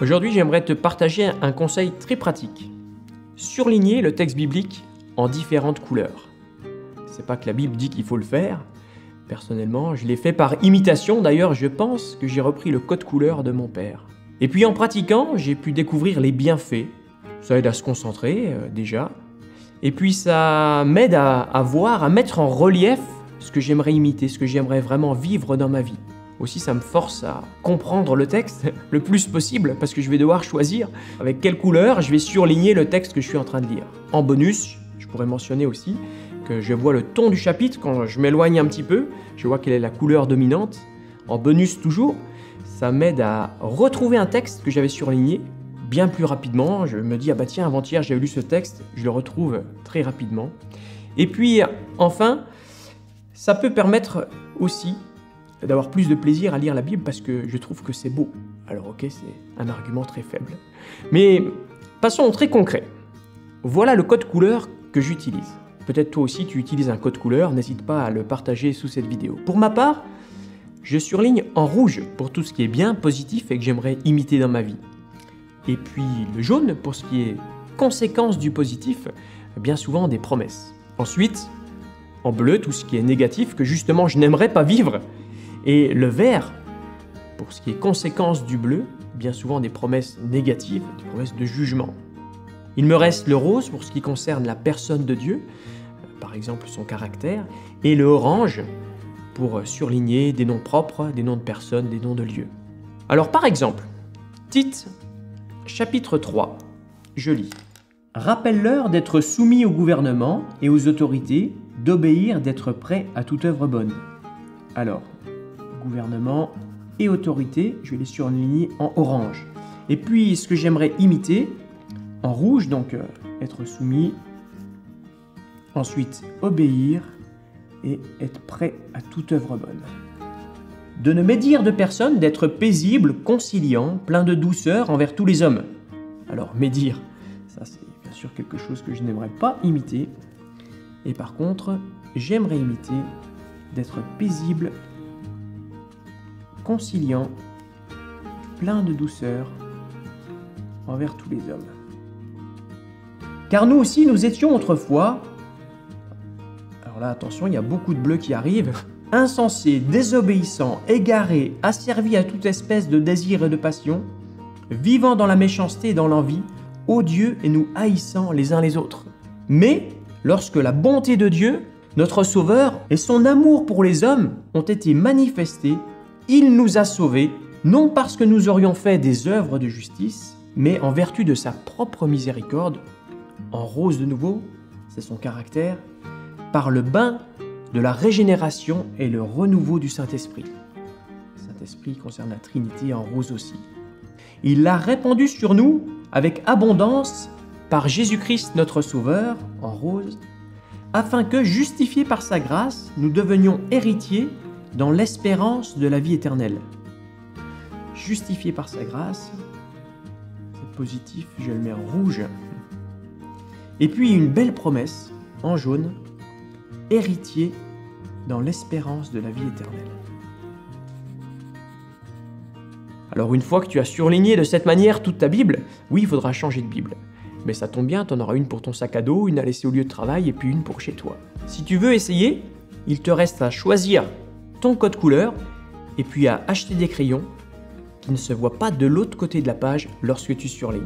Aujourd'hui, j'aimerais te partager un conseil très pratique. Surligner le texte biblique en différentes couleurs. C'est pas que la Bible dit qu'il faut le faire. Personnellement, je l'ai fait par imitation. D'ailleurs, je pense que j'ai repris le code couleur de mon père. Et puis en pratiquant, j'ai pu découvrir les bienfaits. Ça aide à se concentrer, déjà. Et puis ça m'aide à voir, à mettre en relief ce que j'aimerais imiter, ce que j'aimerais vraiment vivre dans ma vie. Aussi, ça me force à comprendre le texte le plus possible parce que je vais devoir choisir avec quelle couleur je vais surligner le texte que je suis en train de lire. En bonus, je pourrais mentionner aussi que je vois le ton du chapitre quand je m'éloigne un petit peu, je vois quelle est la couleur dominante. En bonus toujours, ça m'aide à retrouver un texte que j'avais surligné bien plus rapidement. Je me dis, ah bah tiens, avant-hier j'avais lu ce texte, je le retrouve très rapidement. Et puis enfin, ça peut permettre aussi d'avoir plus de plaisir à lire la Bible parce que je trouve que c'est beau. Alors ok, c'est un argument très faible. Mais passons au très concret. Voilà le code couleur que j'utilise. Peut-être toi aussi tu utilises un code couleur, n'hésite pas à le partager sous cette vidéo. Pour ma part, je surligne en rouge pour tout ce qui est bien, positif et que j'aimerais imiter dans ma vie. Et puis le jaune pour ce qui est conséquence du positif, bien souvent des promesses. Ensuite, en bleu, tout ce qui est négatif que justement je n'aimerais pas vivre. Et le vert, pour ce qui est conséquence du bleu, bien souvent des promesses négatives, des promesses de jugement. Il me reste le rose pour ce qui concerne la personne de Dieu, par exemple son caractère, et le orange pour surligner des noms propres, des noms de personnes, des noms de lieux. Alors par exemple, Tite, chapitre 3, je lis. « Rappelle-leur d'être soumis au gouvernement et aux autorités, d'obéir, d'être prêts à toute œuvre bonne. » Alors, gouvernement et autorité, je vais les surligner en orange. Et puis, ce que j'aimerais imiter, en rouge, donc être soumis. Ensuite, obéir et être prêt à toute œuvre bonne. De ne médire de personne, d'être paisible, conciliant, plein de douceur envers tous les hommes. Alors, médire, ça c'est bien sûr quelque chose que je n'aimerais pas imiter. Et par contre, j'aimerais imiter d'être paisible, conciliant, plein de douceur envers tous les hommes. Car nous aussi, nous étions autrefois, alors là, attention, il y a beaucoup de bleus qui arrivent, insensés, désobéissants, égarés, asservis à toute espèce de désir et de passion, vivant dans la méchanceté et dans l'envie, odieux et nous haïssant les uns les autres. Mais, lorsque la bonté de Dieu, notre Sauveur, et son amour pour les hommes ont été manifestés, il nous a sauvés, non parce que nous aurions fait des œuvres de justice, mais en vertu de sa propre miséricorde, en rose de nouveau, c'est son caractère, par le bain de la régénération et le renouveau du Saint-Esprit. Le Saint-Esprit concerne la Trinité en rose aussi. Il l'a répandu sur nous avec abondance par Jésus-Christ notre Sauveur, en rose, afin que, justifiés par sa grâce, nous devenions héritiers dans l'espérance de la vie éternelle. Justifiés par sa grâce, c'est positif, je le mets en rouge. Et puis une belle promesse, en jaune, héritier dans l'espérance de la vie éternelle. Alors une fois que tu as surligné de cette manière toute ta Bible, oui, il faudra changer de Bible. Mais ça tombe bien, tu en auras une pour ton sac à dos, une à laisser au lieu de travail et puis une pour chez toi. Si tu veux essayer, il te reste à choisir ton code couleur et puis à acheter des crayons qui ne se voient pas de l'autre côté de la page lorsque tu surlignes.